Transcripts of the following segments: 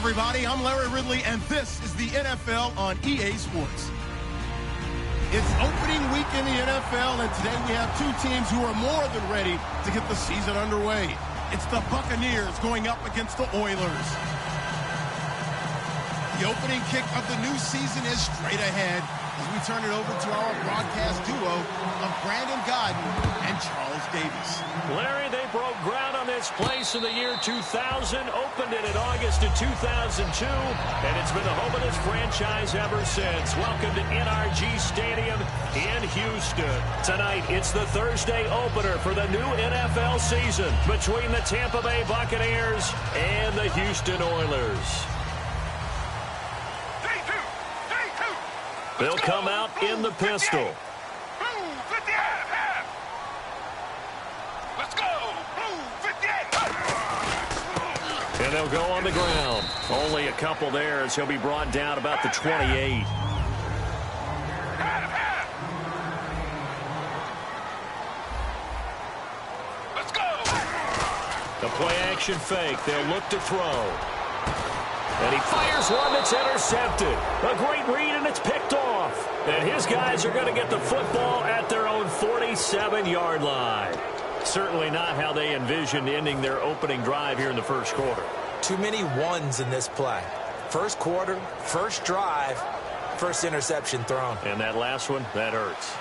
everybody. I'm Larry Ridley, and this is the NFL on EA Sports. It's opening week in the NFL, and today we have two teams who are more than ready to get the season underway. It's the Buccaneers going up against the Oilers. The opening kick of the new season is straight ahead as we turn it over to our broadcast duo of Brandon Godden and Charles Davis. Larry, they broke ground on this place in the year 2000, opened it in August of 2002, and it's been the home of this franchise ever since. Welcome to NRG Stadium in Houston. Tonight, it's the Thursday opener for the new NFL season between the Tampa Bay Buccaneers and the Houston Oilers. They'll come out in the pistol. And they'll go on the ground. Only a couple there as he'll be brought down about the 28. Let's go. The play action fake. They'll look to throw. And he fires one that's intercepted. A great read, and it's picked off. And his guys are going to get the football at their own 47-yard line. Certainly not how they envisioned ending their opening drive here in the first quarter. Too many ones in this play. First quarter, first drive, first interception thrown. And that last one, that hurts.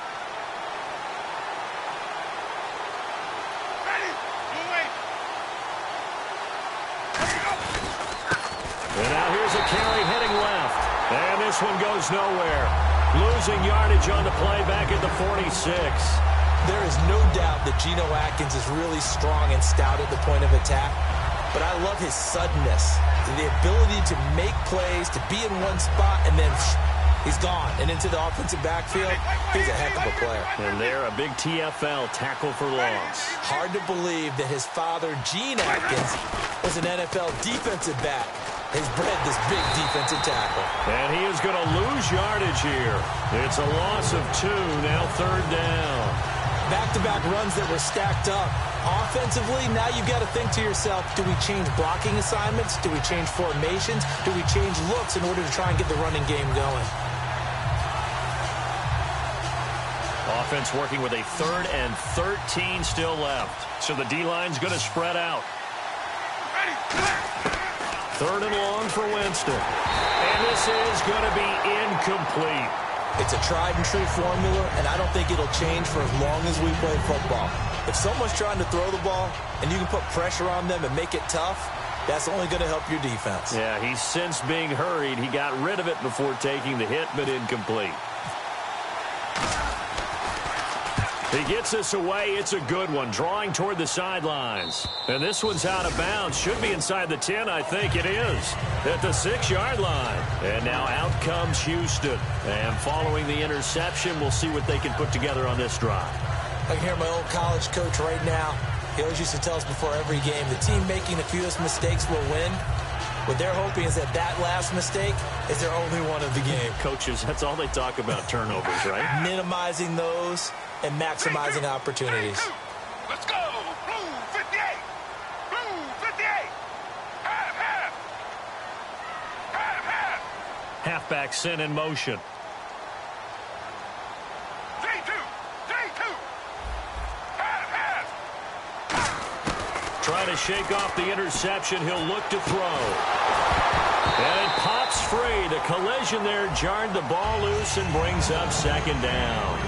And now here's a carry heading left. And this one goes nowhere. Losing yardage on the play back at the 46. There is no doubt that Geno Atkins is really strong and stout at the point of attack. But I love his suddenness, the ability to make plays, to be in one spot, and then he's gone. And into the offensive backfield, he's a heck of a player. And there, a big TFL, tackle for loss. Hard to believe that his father, Gene Atkins, was an NFL defensive back. Has bred this big defensive tackle. And he is going to lose yardage here. It's a loss of 2, now third down. Back-to-back runs that were stacked up. Offensively, now you've got to think to yourself, do we change blocking assignments? Do we change formations? Do we change looks in order to try and get the running game going? Offense working with a 3rd and 13 still left. So the D-line's going to spread out. 3rd and long for Winston. And this is going to be incomplete. It's a tried-and-true formula, and I don't think it'll change for as long as we play football. If someone's trying to throw the ball and you can put pressure on them and make it tough, that's only going to help your defense. Yeah, he's since being hurried. He got rid of it before taking the hit, but incomplete. He gets us away. It's a good one, drawing toward the sidelines. And this one's out of bounds. Should be inside the 10, I think it is. At the 6-yard line. And now out comes Houston. And following the interception, we'll see what they can put together on this drive. I can hear my old college coach right now. He always used to tell us before every game, the team making the fewest mistakes will win. What they're hoping is that last mistake is their only one of the game. Coaches, that's all they talk about, turnovers, right? Minimizing those and maximizing opportunities. Let's go. Blue 58. Blue 58. Half. Halfback sent in motion. 3-2. Trying to shake off the interception. He'll look to throw. And it pops free. The collision there jarred the ball loose and brings up 2nd down.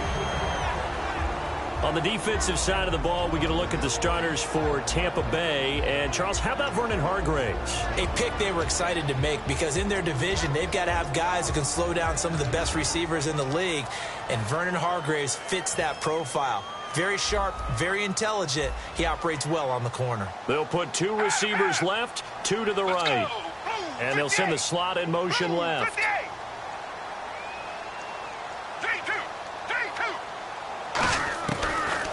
On the defensive side of the ball, we get a look at the starters for Tampa Bay. And, Charles, how about Vernon Hargreaves? A pick they were excited to make because in their division, they've got to have guys who can slow down some of the best receivers in the league. And Vernon Hargreaves fits that profile. Very sharp, very intelligent. He operates well on the corner. They'll put 2 receivers left, 2 to the right. And they'll send the slot in motion left.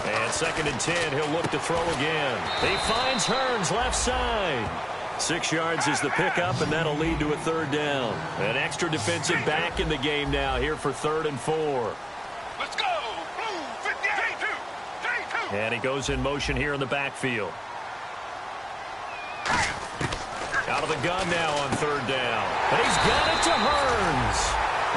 And 2nd and 10, he'll look to throw again. He finds Hearns left side. 6 yards is the pickup, and that'll lead to a 3rd down. An extra defensive back in the game now here for 3rd and 4. Let's go. Blue 58. And he goes in motion here in the backfield. Out of the gun now on third down. And he's got it to Hearns.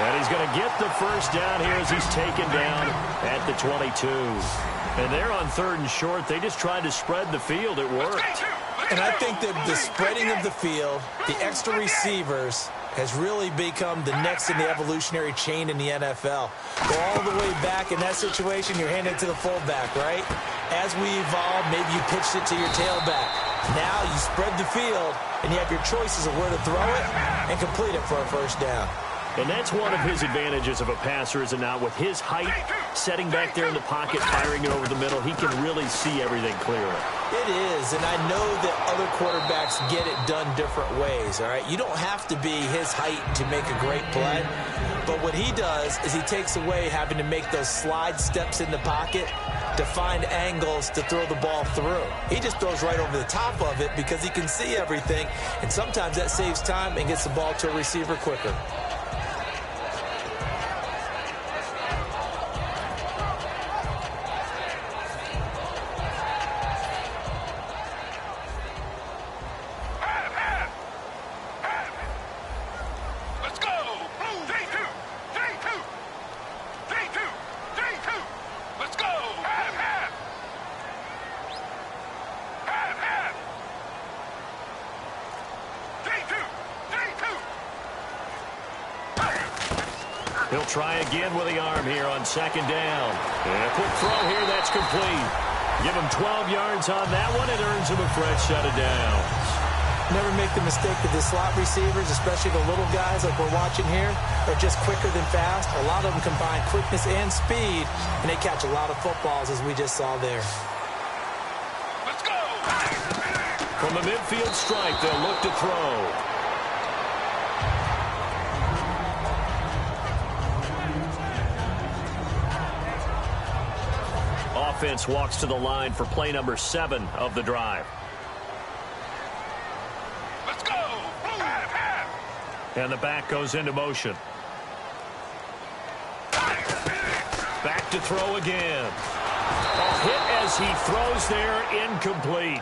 And he's going to get the first down here as he's taken down at the 22. And they're on third and short. They just tried to spread the field. It worked. And I think that the spreading of the field, the extra receivers, has really become the next in the evolutionary chain in the NFL. Go all the way back in that situation, you're handing it to the fullback, right? As we evolve, maybe you pitched it to your tailback. Now you spread the field, and you have your choices of where to throw it and complete it for a first down. And that's one of his advantages of a passer, is it not? With his height, setting back there in the pocket, firing it over the middle, he can really see everything clearly. It is, and I know that other quarterbacks get it done different ways, all right? You don't have to be his height to make a great play, but what he does is he takes away having to make those slide steps in the pocket to find angles to throw the ball through. He just throws right over the top of it because he can see everything, and sometimes that saves time and gets the ball to a receiver quicker. He'll try again with the arm here on second down. And a quick throw here, that's complete. Give him 12 yards on that one. It earns him a fresh set of downs. Never make the mistake that the slot receivers, especially the little guys like we're watching here, are just quicker than fast. A lot of them combine quickness and speed, and they catch a lot of footballs, as we just saw there. Let's go! From the midfield stripe, they'll look to throw. Offense walks to the line for play number 7 of the drive. Let's go! And the back goes into motion. Back to throw again. A hit as he throws there, incomplete.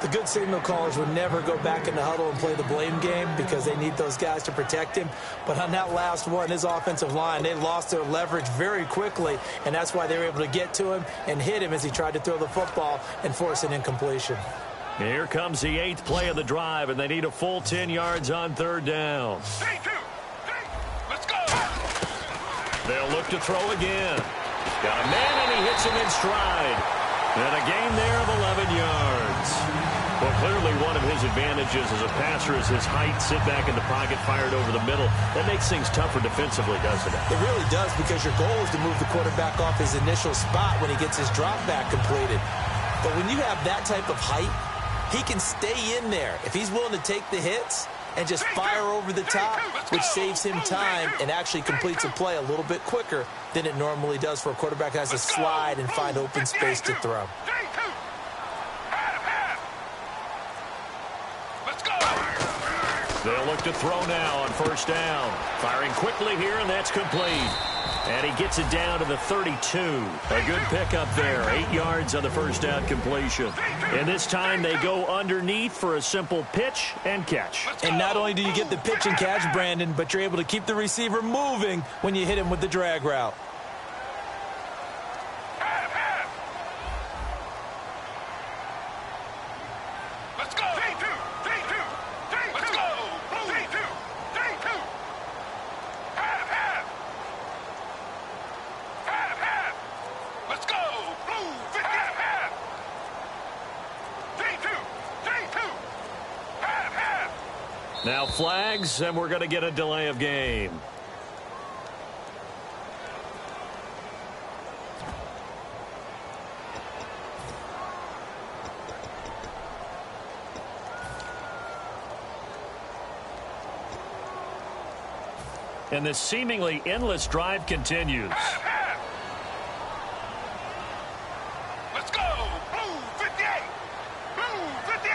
The good signal callers would never go back in the huddle and play the blame game because they need those guys to protect him. But on that last one, his offensive line, they lost their leverage very quickly, and that's why they were able to get to him and hit him as he tried to throw the football and force an incompletion. Here comes the 8th play of the drive, and they need a full 10 yards on third down. Let's go! They'll look to throw again. Got a man, and he hits him in stride. And a gain there of 11 yards. Well, clearly one of his advantages as a passer is his height. Sit back in the pocket, fired over the middle. That makes things tougher defensively, doesn't it? It really does, because your goal is to move the quarterback off his initial spot when he gets his drop back completed. But when you have that type of height, he can stay in there. If he's willing to take the hits and just fire over the top, which saves him time and actually completes a play a little bit quicker than it normally does for a quarterback that has to slide and find open space to throw. They'll look to throw now on first down. Firing quickly here, and that's complete. And he gets it down to the 32. A good pickup there. 8 yards on the first down completion. And this time they go underneath for a simple pitch and catch. And not only do you get the pitch and catch, Brandon, but you're able to keep the receiver moving when you hit him with the drag route. Let's go! Let's go! Let's go! Blue 50! Now flags, and we're going to get a delay of game. And this seemingly endless drive continues. Let's go! Blue 58! Blue 58!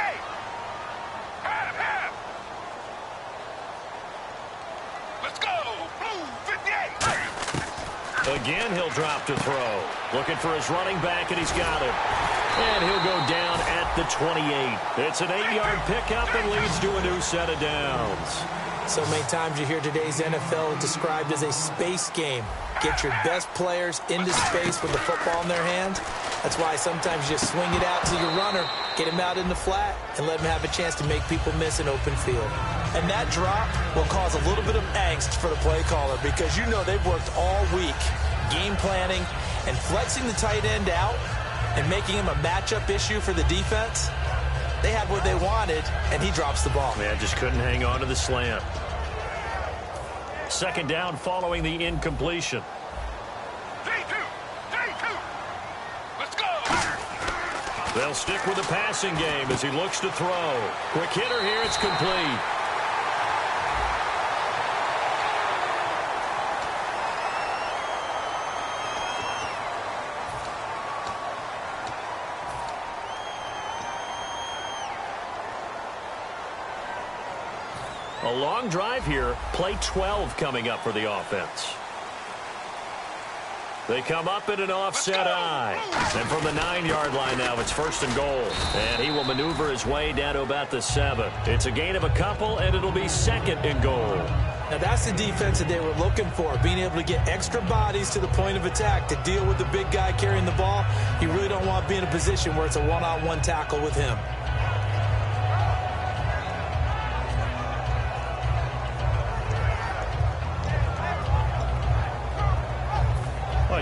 Let's go! Blue 58! Again, he'll drop to throw. Looking for his running back, and he's got it. And he'll go down at the 28. It's an 8-yard pickup and leads to a new set of downs. So many times you hear today's NFL described as a space game. Get your best players into space with the football in their hands. That's why sometimes you just swing it out to your runner, get him out in the flat, and let him have a chance to make people miss an open field. And that drop will cause a little bit of angst for the play caller because you know they've worked all week game planning and flexing the tight end out and making him a matchup issue for the defense. They had what they wanted, and he drops the ball. Yeah, just couldn't hang on to the slant. Second down following the incompletion. Let's go. They'll stick with the passing game as he looks to throw. Quick hitter here, it's complete. A long drive here. Play 12 coming up for the offense. They come up in an offset eye. And from the 9-yard line now, it's 1st and goal. And he will maneuver his way down to about the 7. It's a gain of a couple, and it'll be 2nd and goal. Now, that's the defense that they were looking for, being able to get extra bodies to the point of attack to deal with the big guy carrying the ball. You really don't want to be in a position where it's a one-on-one tackle with him.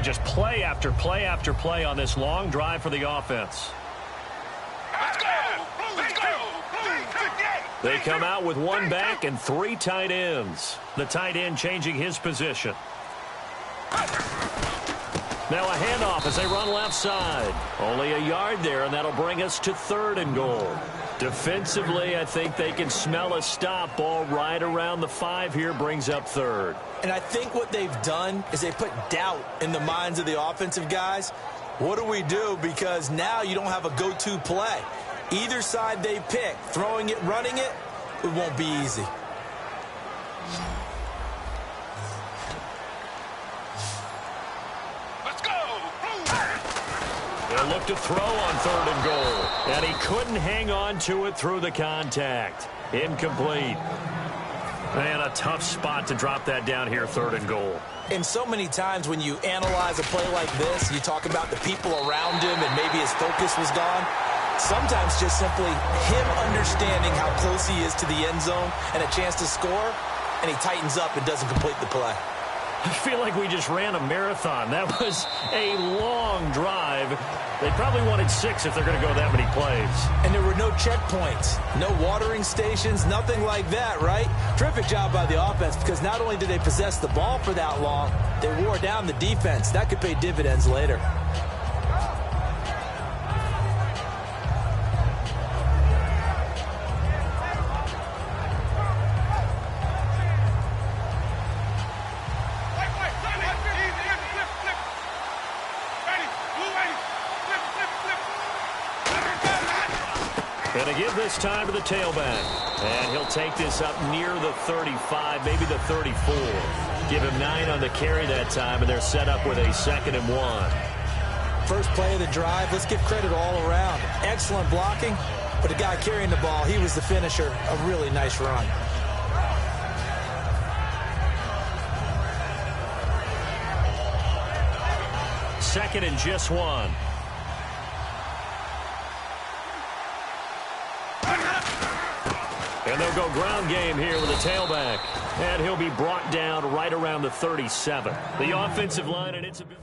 Just play after play after play on this long drive for the offense. Let's go. Let's go. They come out with 1 back and 3 tight ends. The tight end changing his position. Now a handoff as they run left side. Only a yard there, and that'll bring us to 3rd and goal. Defensively, I think they can smell a stop. Ball right around the 5 here, brings up 3rd. And I think what they've done is they put doubt in the minds of the offensive guys. What do we do? Because now you don't have a go-to play. Either side they pick, throwing it, running it, it won't be easy. Let's go. They'll look to throw on 3rd and goal. And he couldn't hang on to it through the contact. Incomplete. Man, a tough spot to drop that down here, 3rd and goal. And so many times when you analyze a play like this, you talk about the people around him and maybe his focus was gone. Sometimes just simply him understanding how close he is to the end zone and a chance to score, and he tightens up and doesn't complete the play. I feel like we just ran a marathon. That was a long drive. They probably wanted 6 if they're going to go that many plays. And there were no checkpoints, no watering stations, nothing like that, right? Terrific job by the offense because not only did they possess the ball for that long, they wore down the defense. That could pay dividends later. Going to give this time to the tailback. And he'll take this up near the 35, maybe the 34. Give him 9 on the carry that time, and they're set up with a 2nd and 1. First play of the drive, let's give credit all around. Excellent blocking, but the guy carrying the ball, he was the finisher. A really nice run. Second and just 1. And they'll go ground game here with a tailback. And he'll be brought down right around the 37. The offensive line and its ability.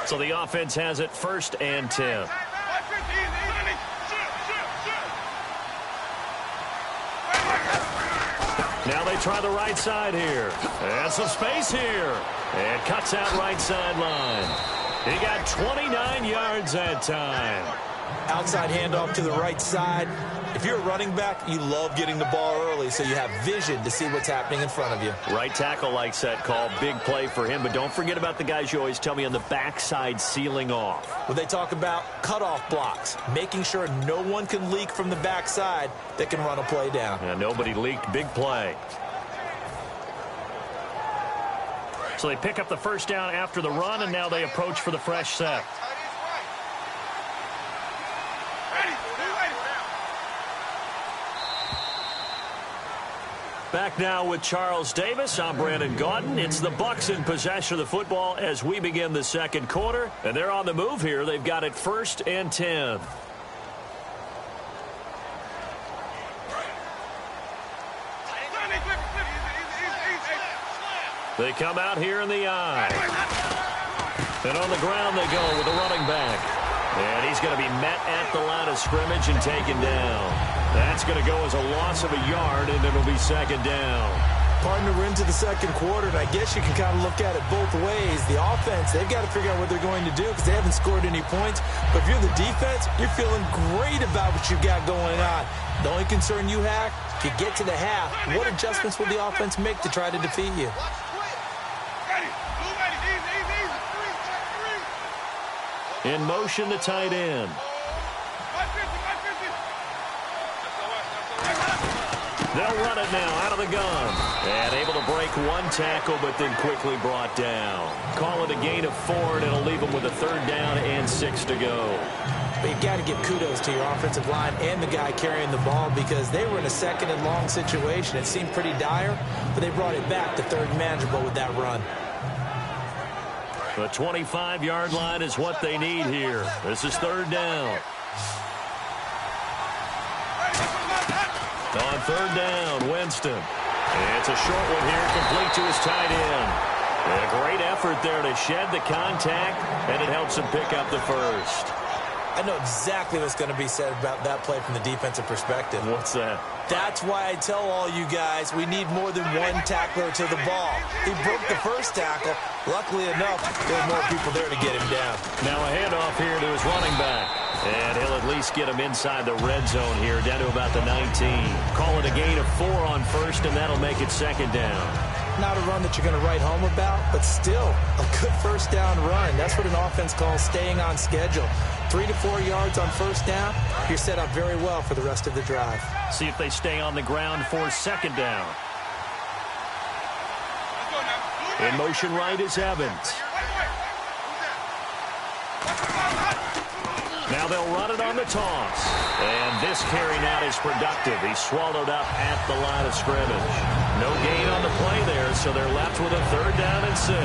So the offense has it 1st and 10. Now they try the right side here. And some space here. And cuts out right sideline. He got 29 yards that time. Outside handoff to the right side. If you're a running back, you love getting the ball early so you have vision to see what's happening in front of you. Right tackle likes that call. Big play for him. But don't forget about the guys you always tell me on the backside sealing off. When they talk about cutoff blocks, making sure no one can leak from the backside that can run a play down. Yeah, nobody leaked. Big play. So they pick up the first down after the run, and now they approach for the fresh set. Back now with Charles Davis. I'm Brandon Gaudin. It's the Bucs in possession of the football as we begin the second quarter. And they're on the move here. They've got it 1st and 10. They come out here in the eye. And on the ground they go with the running back. And he's going to be met at the line of scrimmage and taken down. That's going to go as a loss of a yard, and it'll be second down. Partner, we're into the second quarter, and I guess you can kind of look at it both ways. The offense, they've got to figure out what they're going to do because they haven't scored any points. But if you're the defense, you're feeling great about what you've got going on. The only concern you have, if you get to the half, what adjustments will the offense make to try to defeat you? In motion, the tight end. They'll run it now out of the gun. And able to break one tackle, but then quickly brought down. Call it a gain of 4, and it'll leave them with a 3rd down and 6 to go. But you've got to give kudos to your offensive line and the guy carrying the ball because they were in a 2nd and long situation. It seemed pretty dire, but they brought it back to 3rd and manageable with that run. The 25-yard line is what they need here. This is 3rd down. On 3rd down, Winston. It's a short one here, complete to his tight end. And a great effort there to shed the contact, and it helps him pick up the first. I know exactly what's going to be said about that play from the defensive perspective. What's that? That's why I tell all you guys we need more than one tackler to the ball. He broke the first tackle. Luckily enough, there were more people there to get him down. Now a handoff here to his running back. And he'll at least get him inside the red zone here, down to about the 19. Call it a gain of 4 on 1st, and that'll make it 2nd down. Not a run that you're going to write home about, but still a good 1st down run. That's what an offense calls staying on schedule. 3 to 4 yards on 1st down, you're set up very well for the rest of the drive. See if they stay on the ground for 2nd down. In motion right is Evans. Now they'll run it on the toss. And this carry now is productive. He's swallowed up at the line of scrimmage. No gain on the play there, so they're left with a 3rd down and 6.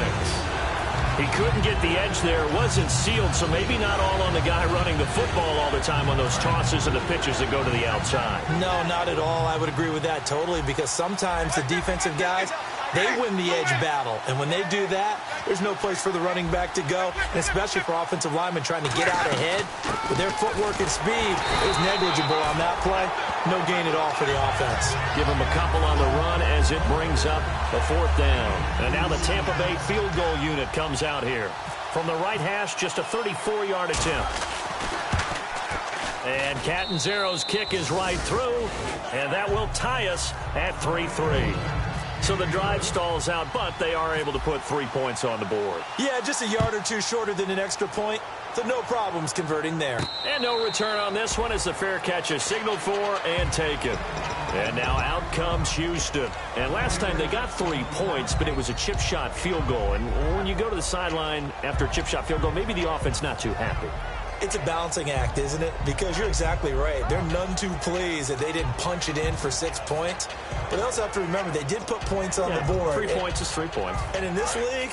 He couldn't get the edge there. It wasn't sealed, so maybe not all on the guy running the football all the time on those tosses and the pitches that go to the outside. No, not at all. I would agree with that totally because sometimes the defensive guys, they win the edge battle. And when they do that, there's no place for the running back to go, and especially for offensive linemen trying to get out ahead. With their footwork and speed, it was negligible on that play. No gain at all for the offense. Give them a couple on the run as it brings up a 4th down. And now the Tampa Bay field goal unit comes out here. From the right hash, just a 34-yard attempt. And Catanzaro's kick is right through, and that will tie us at 3-3. So the drive stalls out, but they are able to put 3 points on the board. Yeah, just a yard or two shorter than an extra point, so no problems converting there. And no return on this one as the fair catch is signaled for and taken. And now out comes Houston. And last time they got 3 points, but it was a chip shot field goal. And when you go to the sideline after a chip shot field goal, maybe the offense not too happy. It's a balancing act, isn't it? Because you're exactly right. They're none too pleased that they didn't punch it in for 6 points. But they also have to remember they did put points on the board. 3 points is 3 points. And in this league,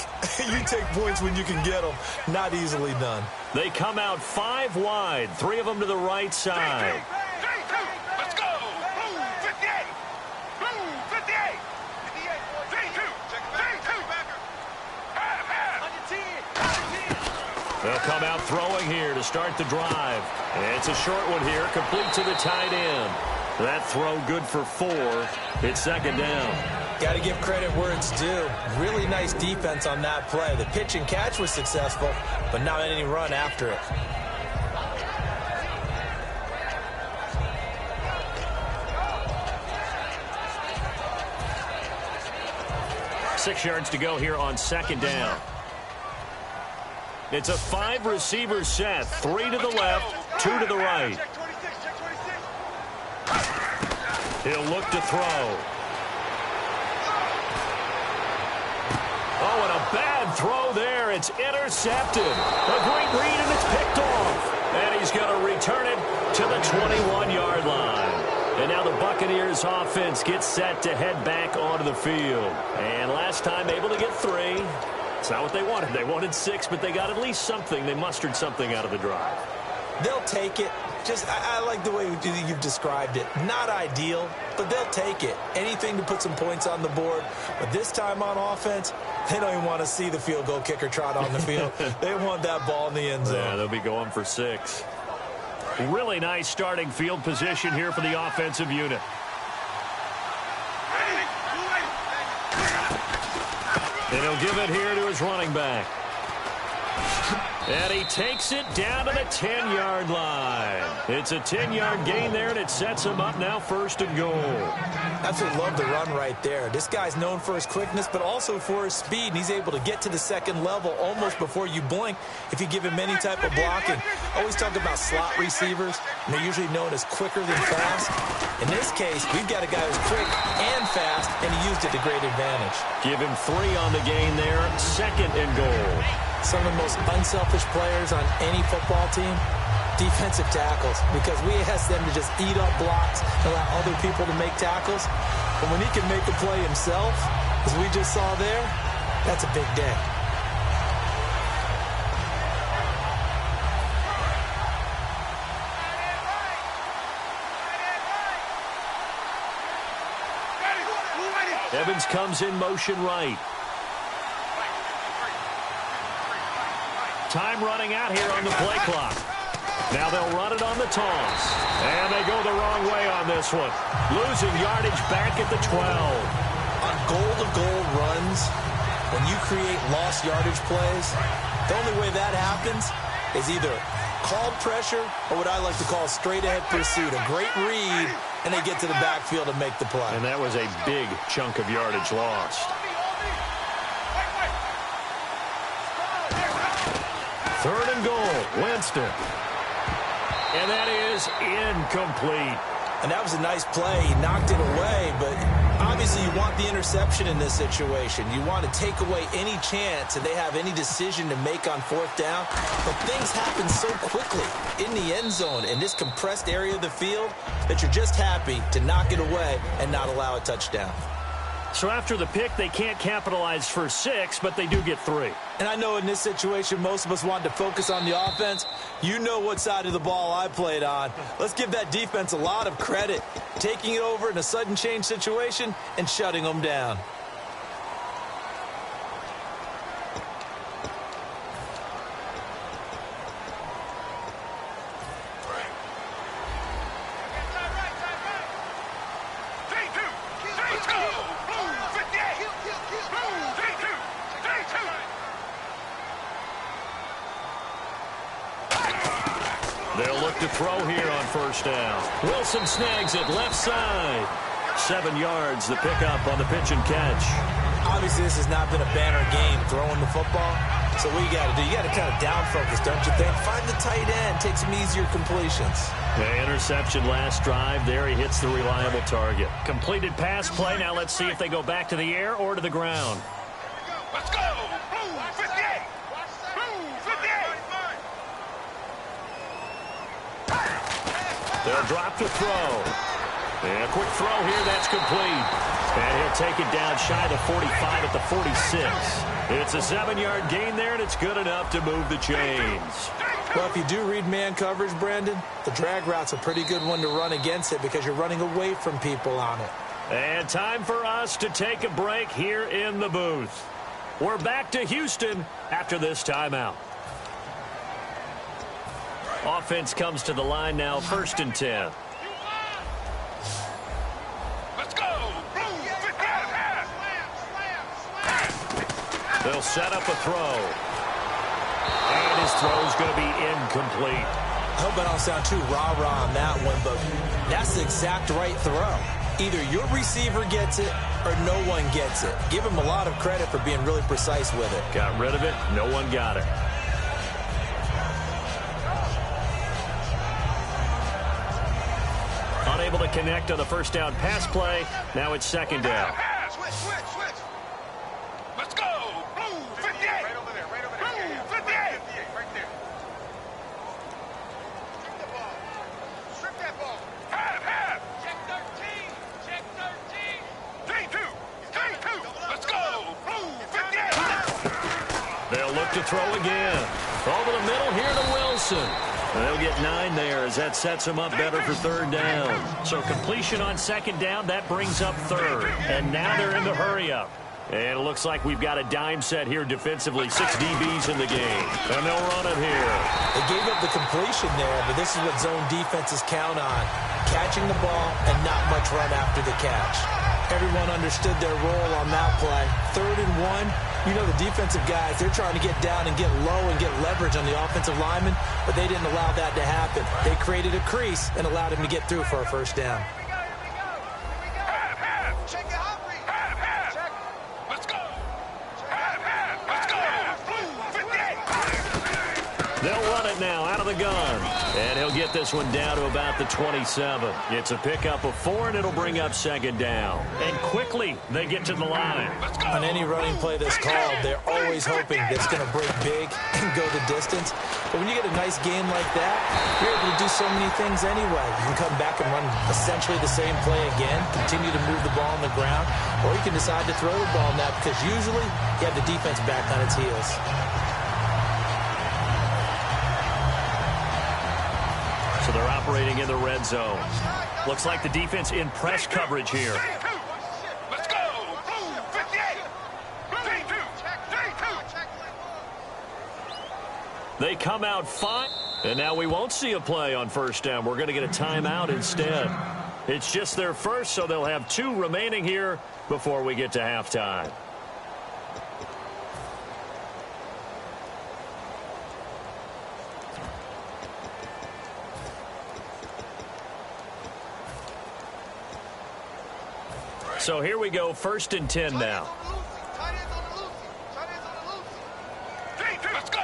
you take points when you can get them. Not easily done. They come out 5 wide, 3 of them to the right side. 3-2. Let's go. Blue 58. Blue 58. 3-2. 3-2. They'll come out throwing here to start the drive. And it's a short one here, complete to the tight end. That throw good for 4. It's second down. Got to give credit where it's due. Really nice defense on that play. The pitch and catch was successful, but not any run after it. Six yards to go here on second down. It's a 5-receiver set. 3 to the left, 2 to the right. He'll look to throw. Oh, and a bad throw there. It's intercepted. A great read, and it's picked off. And he's going to return it to the 21-yard line. And now the Buccaneers offense gets set to head back onto the field. And last time able to get 3. It's not what they wanted. They wanted 6, but they got at least something. They mustered something out of the drive. They'll take it. I like the way you've described it. Not ideal, but they'll take it. Anything to put some points on the board. But this time on offense, they don't even want to see the field goal kicker trot on the field. They want that ball in the end zone. Yeah, they'll be going for 6. Really nice starting field position here for the offensive unit. And he'll give it here to his running back. And he takes it down to the 10-yard line. It's a 10-yard gain there, and it sets him up now 1st and goal. Absolutely love the run right there. This guy's known for his quickness, but also for his speed. And he's able to get to the second level almost before you blink if you give him any type of blocking. Always talk about slot receivers, and they're usually known as quicker than fast. In this case, we've got a guy who's quick and fast, and he used it to great advantage. Give him 3 on the gain there, 2nd and goal. Some of the most unselfish players on any football team, defensive tackles, because we ask them to just eat up blocks and allow other people to make tackles. But when he can make a play himself, as we just saw there, that's a big day. Evans comes in motion right. Time running out here on the play clock. Now they'll run it on the toss. And they go the wrong way on this one. Losing yardage back at the 12. On goal-to-goal runs, when you create lost yardage plays, the only way that happens is either called pressure or what I like to call straight-ahead pursuit. A great read, and they get to the backfield and make the play. And that was a big chunk of yardage lost. 3rd and goal, Winston. And that is incomplete. And that was a nice play. He knocked it away, but obviously you want the interception in this situation. You want to take away any chance that they have any decision to make on 4th down. But things happen so quickly in the end zone in this compressed area of the field that you're just happy to knock it away and not allow a touchdown. So after the pick, they can't capitalize for 6, but they do get 3. And I know in this situation, most of us wanted to focus on the offense. You know what side of the ball I played on. Let's give that defense a lot of credit, taking it over in a sudden change situation and shutting them down. They'll look to throw here on 1st down. Wilson snags it left side. 7 yards, the pickup on the pitch and catch. Obviously, this has not been a banner game throwing the football. So what you got to do, you got to kind of down focus, don't you think? Find the tight end, take some easier completions. The interception last drive. There he hits the reliable target. Completed pass play. Now let's see if they go back to the air or to the ground. Let's go! Blue 58! Blue 58! They'll drop to throw. And a quick throw here. That's complete. And he'll take it down shy to 45 at the 46. It's a 7-yard gain there, and it's good enough to move the chains. Well, if you do read man coverage, Brandon, the drag route's a pretty good one to run against it because you're running away from people on it. And time for us to take a break here in the booth. We're back to Houston after this timeout. Offense comes to the line now, 1st and 10. They'll set up a throw. And his throw's going to be incomplete. I hope I don't sound too rah-rah on that one, but that's the exact right throw. Either your receiver gets it or no one gets it. Give him a lot of credit for being really precise with it. Got rid of it. No one got it. Unable to connect on the first down pass play. Now it's second down. Switch. Let's go. Blue 58. Right over there. Blue 58. Right there. Strip the ball. Strip that ball. Have. Check 13. Check 13. J2. Let's go. Blue 58. They'll look to throw again. Over the middle here to Wilson. They'll get 9 there as that sets them up better for third down. So completion on second down, that brings up third. And now they're in the hurry-up. And it looks like we've got a dime set here defensively. 6 DBs in the game. And they'll run it here. They gave up the completion there, but this is what zone defenses count on. Catching the ball and not much run after the catch. Everyone understood their role on that play. 3rd and 1. You know the defensive guys, they're trying to get down and get low and get leverage on the offensive lineman, but they didn't allow that to happen. They created a crease and allowed him to get through for a first down. Check it out. Check. Let's go. Let's go. Blue 58. They'll run it now out of the gun. And he'll get this one down to about the 27. It's a pickup of 4, and it'll bring up second down. And quickly, they get to the line. On any running play that's called, they're always hoping that it's going to break big and go the distance. But when you get a nice game like that, you're able to do so many things anyway. You can come back and run essentially the same play again, continue to move the ball on the ground, or you can decide to throw the ball now because usually you have the defense back on its heels. So they're operating in the red zone. Looks like the defense in press coverage here. Let's go. Blue 58. J2. They come out fine. And now we won't see a play on first down. We're going to get a timeout instead. It's just their first, so they'll have 2 remaining here before we get to halftime. So here we go, 1st and 10 now. Let's go.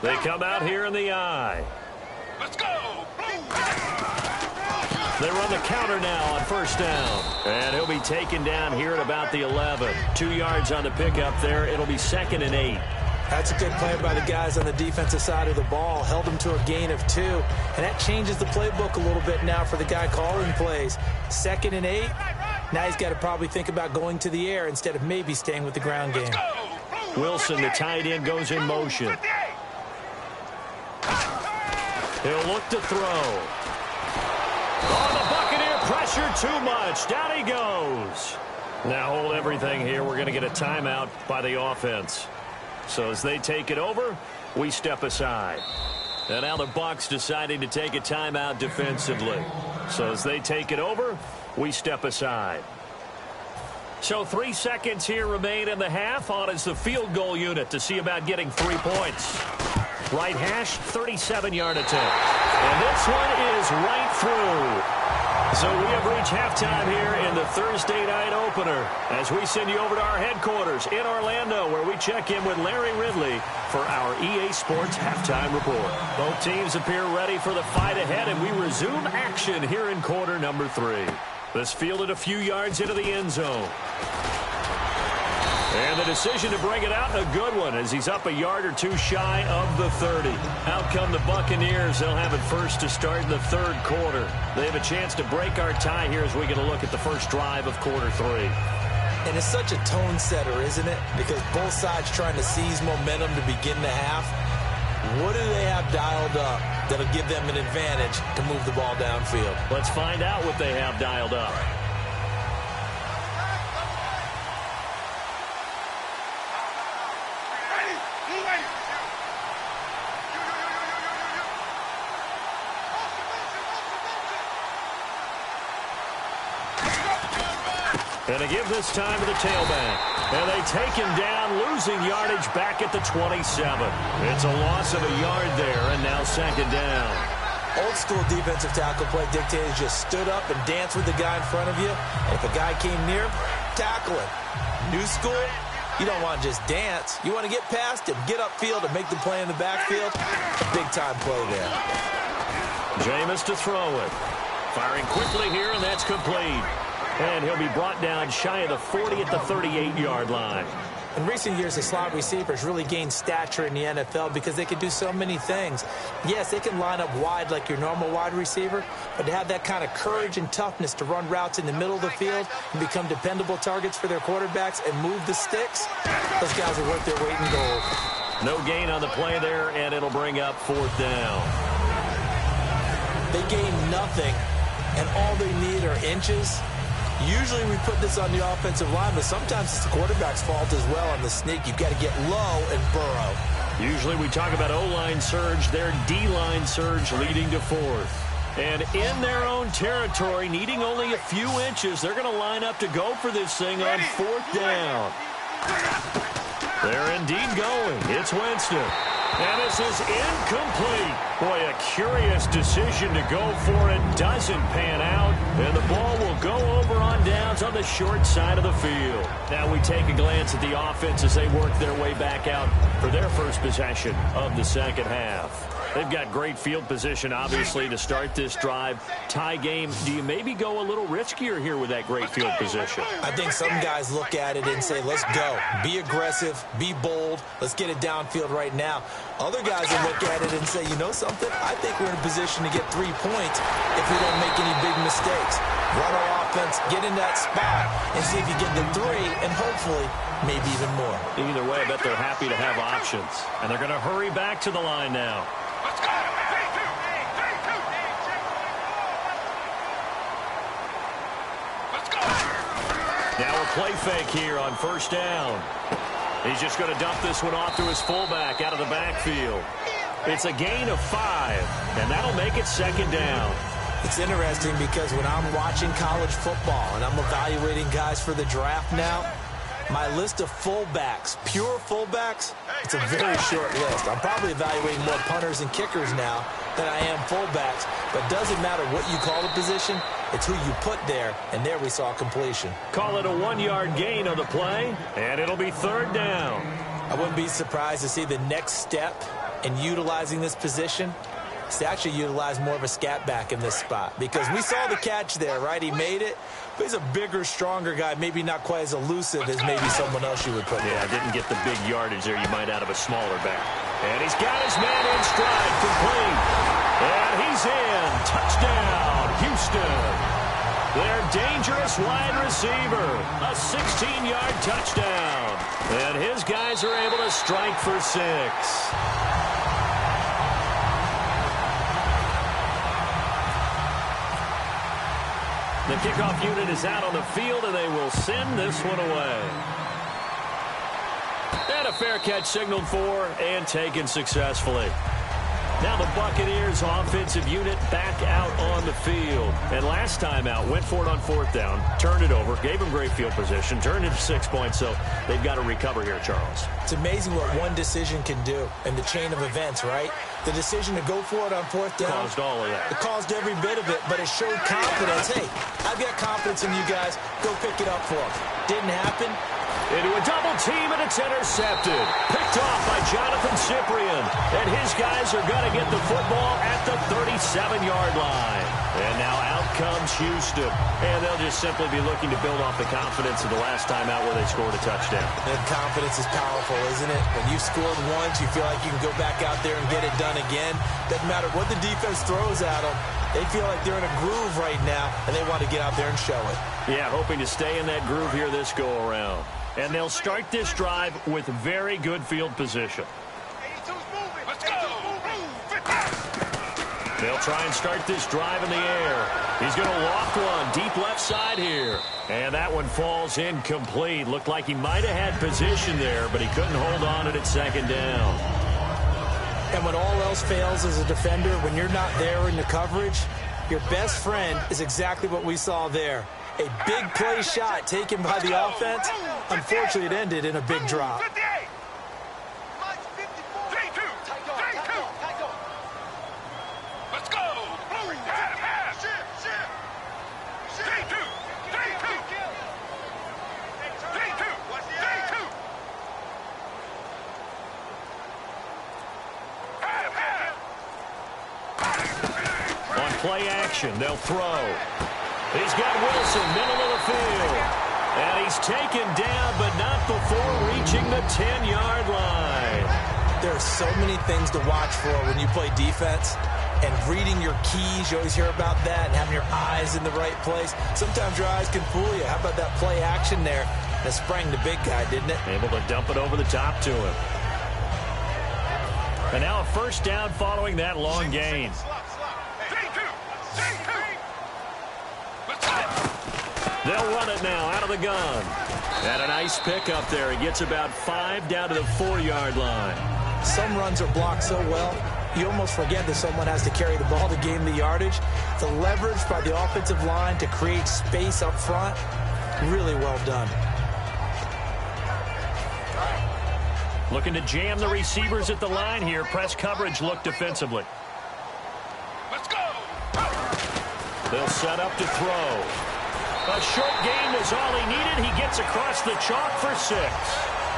They come out here in the eye. Let's go. They run the counter now on first down. And he'll be taken down here at about the 11. 2 yards on the pickup there. It'll be 2nd and 8. That's a good play by the guys on the defensive side of the ball. Held them to a gain of 2. And that changes the playbook a little bit now for the guy calling plays. 2nd and 8. Now he's got to probably think about going to the air instead of maybe staying with the ground game. Wilson, the tight end, goes in motion. He'll look to throw. Oh, the Buccaneer pressure too much. Down he goes. Now hold everything here. We're going to get a timeout by the offense. So as they take it over, we step aside. And now the Bucs deciding to take a timeout defensively. So as they take it over, we step aside. So 3 seconds here remain in the half. On is the field goal unit to see about getting 3 points. Right hash, 37-yard attempt. And this one is right through. So we have reached halftime here in the Thursday night opener as we send you over to our headquarters in Orlando where we check in with Larry Ridley for our EA Sports halftime report. Both teams appear ready for the fight ahead, and we resume action here in quarter number 3. This fielded a few yards into the end zone. And the decision to bring it out, a good one, as he's up a yard or 2 shy of the 30. Out come the Buccaneers. They'll have it first to start in the 3rd quarter. They have a chance to break our tie here as we get a look at the first drive of quarter 3. And it's such a tone setter, isn't it? Because both sides trying to seize momentum to begin the half. What do they have dialed up that'll give them an advantage to move the ball downfield? Let's find out what they have dialed up. And they give this time to the tailback. And they take him down, losing yardage back at the 27. It's a loss of a yard there, and now second down. Old school defensive tackle play dictated just stood up and danced with the guy in front of you. And if a guy came near, tackle him. New school, you don't want to just dance. You want to get past him, get upfield, and make the play in the backfield. A big-time play there. Jameis to throw it. Firing quickly here, and that's complete. And he'll be brought down shy of the 40 at the 38-yard line. In recent years, the slot receivers really gained stature in the NFL because they can do so many things. Yes, they can line up wide like your normal wide receiver, but to have that kind of courage and toughness to run routes in the middle of the field and become dependable targets for their quarterbacks and move the sticks, those guys are worth their weight in gold. No gain on the play there, and it'll bring up fourth down. They gain nothing, and all they need are inches. Usually we put this on the offensive line, but sometimes it's the quarterback's fault as well on the sneak. You've got to get low and burrow. Usually we talk about O-line surge, their D-line surge leading to fourth. And in their own territory, needing only a few inches, they're going to line up to go for this thing on fourth down. They're indeed going. It's Winston. And this is incomplete. Boy, a curious decision to go for it. Doesn't pan out. And the ball will go over on downs on the short side of the field. Now we take a glance at the offense as they work their way back out for their first possession of the second half. They've got great field position, obviously, to start this drive. Tie game, do you maybe go a little riskier here with that great field position? I think some guys look at it and say, let's go. Be aggressive. Be bold. Let's get it downfield right now. Other guys will look at it and say, you know something? I think we're in a position to get 3 points if we don't make any big mistakes. Run our offense, get in that spot, and see if you get the 3, and hopefully maybe even more. Either way, I bet they're happy to have options. And they're going to hurry back to the line now. Let's go! 3-2! Let's go! Now a play fake here on first down. He's just going to dump this one off to his fullback out of the backfield. It's a gain of 5, and that'll make it second down. It's interesting because when I'm watching college football and I'm evaluating guys for the draft now, my list of fullbacks, pure fullbacks, it's a very short list. I'm probably evaluating more punters and kickers now than I am fullbacks. But it doesn't matter what you call the position, it's who you put there, and there we saw completion. Call it a 1-yard gain on the play, and it'll be third down. I wouldn't be surprised to see the next step in utilizing this position is to actually utilize more of a scat back in this spot. Because we saw the catch there, right? He made it. But he's a bigger, stronger guy, maybe not quite as elusive as maybe someone else you would put there. Yeah, didn't get the big yardage there you might out of a smaller back. And he's got his man in stride, complete. And he's in. Touchdown, Houston. Their dangerous wide receiver. A 16-yard touchdown. And his guys are able to strike for 6. The kickoff unit is out on the field, and they will send this one away. And a fair catch signaled for and taken successfully. Now the Buccaneers offensive unit back out on the field. And last time out, went for it on fourth down, turned it over, gave them great field position, turned it to 6 points, so they've got to recover here, Charles. It's amazing what one decision can do in the chain of events, right? The decision to go for it on fourth down. Caused all of that. It caused every bit of it, but it showed confidence. Hey, I've got confidence in you guys. Go pick it up for them. Didn't happen. Into a double team, and it's intercepted. Picked off by Jonathan Cyprien. And his guys are going to get the football at the 37-yard line. And now out comes Houston. And they'll just simply be looking to build off the confidence of the last time out where they scored a touchdown. And confidence is powerful, isn't it? When you've scored once, you feel like you can go back out there and get it done again. Doesn't matter what the defense throws at them. They feel like they're in a groove right now, and they want to get out there and show it. Yeah, hoping to stay in that groove here this go-around. And they'll start this drive with very good field position. Let's go! They'll try and start this drive in the air. He's going to loft one deep left side here. And that one falls incomplete. Looked like he might have had position there, but he couldn't hold on at second down. And when all else fails as a defender, when you're not there in the coverage, your best friend is exactly what we saw there. A big play shot taken by the offense. Unfortunately, it ended in a big drop. Let's go. On play action, they'll throw. He's got Wilson, middle of the field. And he's taken down, but not before reaching the 10-yard line. There are so many things to watch for when you play defense. And reading your keys, you always hear about that, and having your eyes in the right place. Sometimes your eyes can fool you. How about that play action there? That sprang the big guy, didn't it? Able to dump it over the top to him. And now a first down following that long gain. They'll run it now out of the gun. And a nice pickup there. He gets about 5 down to the 4-yard line. Some runs are blocked so well, you almost forget that someone has to carry the ball to gain the yardage. The leverage by the offensive line to create space up front, really well done. Looking to jam the receivers at the line here. Press coverage look defensively. Let's go. They'll set up to throw. A short gain was all he needed. He gets across the chalk for 6.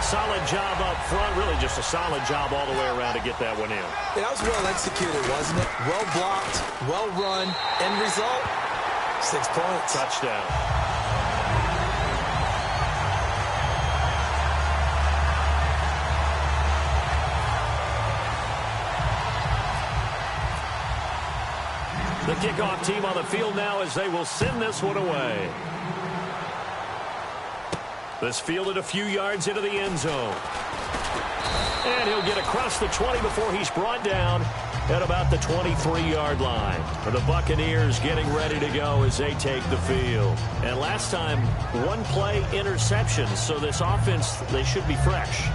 Solid job up front. Really just a solid job all the way around to get that one in. Yeah, that was well executed, wasn't it? Well blocked, well run. End result, 6 points. Touchdown. The kickoff team on the field now as they will send this one away. This fielded a few yards into the end zone. And he'll get across the 20 before he's brought down at about the 23-yard line. For the Buccaneers getting ready to go as they take the field. And last time, 1 play interception. So this offense, they should be fresh.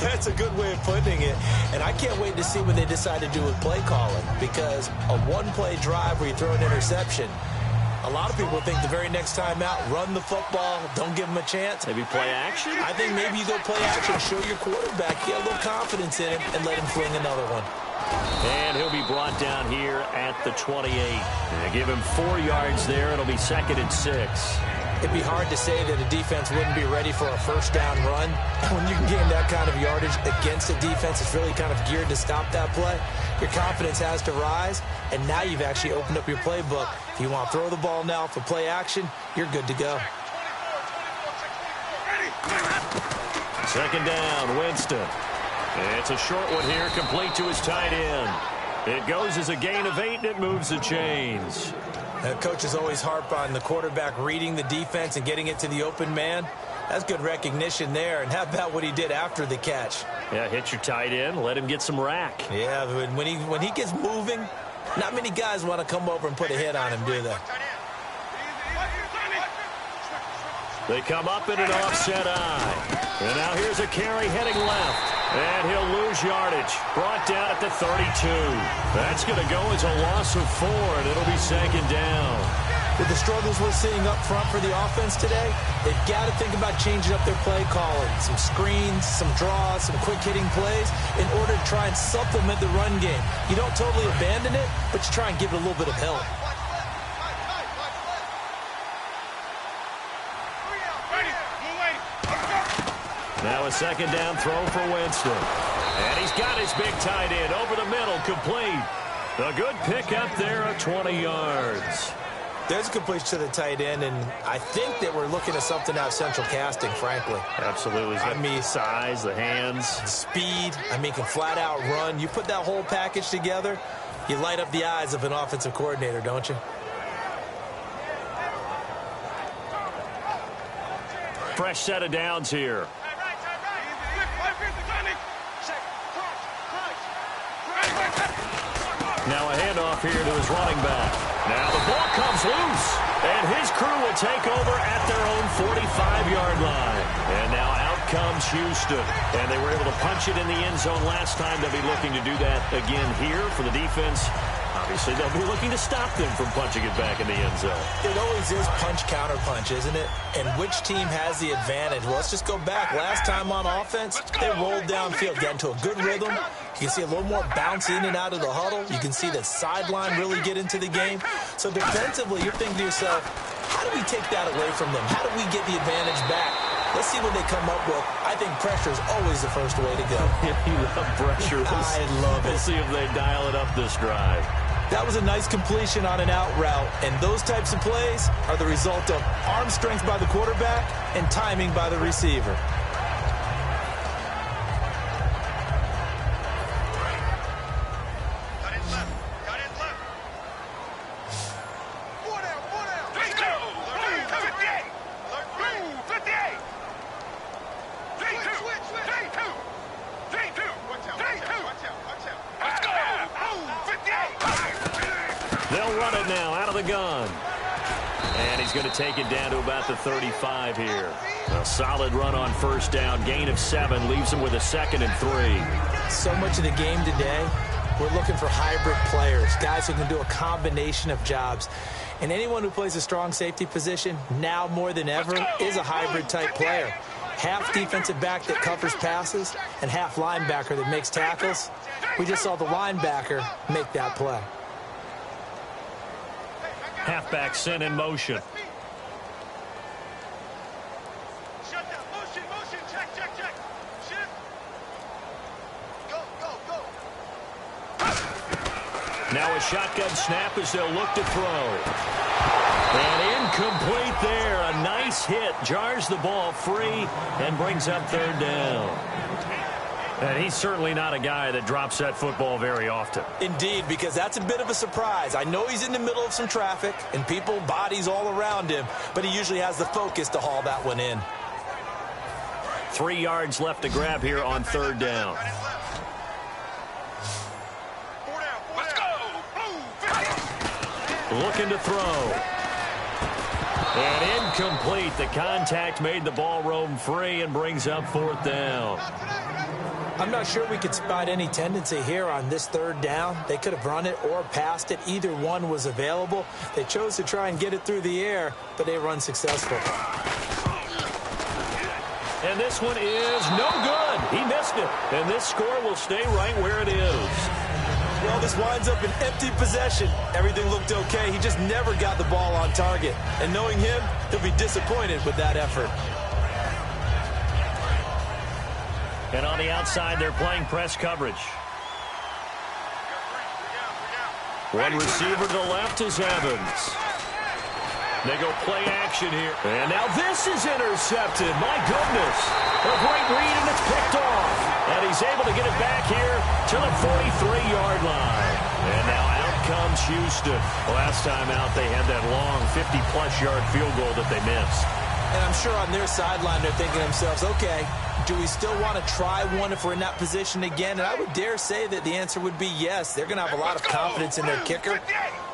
That's a good way of putting it. And I can't wait to see what they decide to do with play calling. Because a 1-play drive where you throw an interception, a lot of people think the very next time out, run the football, don't give them a chance. Maybe play action? I think maybe you go play action, show your quarterback, get a little confidence in him, and let him fling another one. And he'll be brought down here at the 28. And give him 4 yards there. It'll be 2nd and 6. It'd be hard to say that a defense wouldn't be ready for a first down run. When you can gain that kind of yardage against a defense that's really kind of geared to stop that play, your confidence has to rise, and now you've actually opened up your playbook. If you want to throw the ball now for play action, you're good to go. 2nd down, Winston. It's a short one here, complete to his tight end. It goes as a gain of 8, and it moves the chains. Coaches always harp on the quarterback reading the defense and getting it to the open man. That's good recognition there. And how about what he did after the catch? Yeah, hit your tight end, let him get some rack. Yeah, when he gets moving, not many guys want to come over and put a hit on him, do they? They come up in an offset eye. And now here's a carry heading left. And he'll lose yardage. Brought down at the 32. That's going to go as a loss of 4, and it'll be 2nd down. With the struggles we're seeing up front for the offense today, they've got to think about changing up their play calling. Some screens, some draws, some quick-hitting plays in order to try and supplement the run game. You don't totally abandon it, but you try and give it a little bit of help. Now a 2nd down throw for Winston. And he's got his big tight end over the middle, complete. A good pickup there of 20 yards. There's a completion to the tight end, and I think that we're looking at something out of central casting, frankly. Absolutely. I mean, size, the hands. Speed, can flat out run. You put that whole package together, you light up the eyes of an offensive coordinator, don't you? Fresh set of downs here. Now a handoff here to his running back. Now the ball comes loose, and his crew will take over at their own 45-yard line. And now out comes Houston. And they were able to punch it in the end zone last time. They'll be looking to do that again here for the defense. Obviously, they'll be looking to stop them from punching it back in the end zone. It always is punch-counter-punch, isn't it? And which team has the advantage? Well, let's just go back. Last time on offense, they rolled downfield, got into a good rhythm. You can see a little more bounce in and out of the huddle. You can see the sideline really get into the game. So defensively, you're thinking to yourself, how do we take that away from them? How do we get the advantage back? Let's see what they come up with. I think pressure is always the first way to go. You love pressure. I love it. We'll see if they dial it up this drive. That was a nice completion on an out route, and those types of plays are the result of arm strength by the quarterback and timing by the receiver. They'll run it now out of the gun. And he's going to take it down to about the 35 here. A solid run on first down. Gain of 7 leaves him with a 2nd and 3. So much of the game today, we're looking for hybrid players, guys who can do a combination of jobs. And anyone who plays a strong safety position, now more than ever, is a hybrid-type player. Half defensive back that covers passes and half linebacker that makes tackles. We just saw the linebacker make that play. Halfback sent in motion. Shut down. Motion. Check. Shift. Go. Now a shotgun snap as they'll look to throw. And incomplete there. A nice hit. Jars the ball free and brings up 3rd down. And he's certainly not a guy that drops that football very often. Indeed, because that's a bit of a surprise. I know he's in the middle of some traffic and people, bodies all around him, but he usually has the focus to haul that one in. 3 yards left to grab here on 3rd down. Let's go. Looking to throw. And incomplete. The contact made the ball roam free and brings up 4th down. I'm not sure we could spot any tendency here on this 3rd down. They could have run it or passed it. Either one was available. They chose to try and get it through the air, but they were unsuccessful. And this one is no good. He missed it. And this score will stay right where it is. Well, this winds up an empty possession. Everything looked okay. He just never got the ball on target. And knowing him, he'll be disappointed with that effort. And on the outside, they're playing press coverage. One receiver to the left is Evans. They go play action here. And now this is intercepted. My goodness. A great read, and it's picked off. And he's able to get it back here to the 43-yard line. And now out comes Houston. Last time out, they had that long 50-plus yard field goal that they missed. And I'm sure on their sideline, they're thinking to themselves, okay, do we still want to try one if we're in that position again? And I would dare say that the answer would be yes. They're going to have a lot of confidence in their kicker.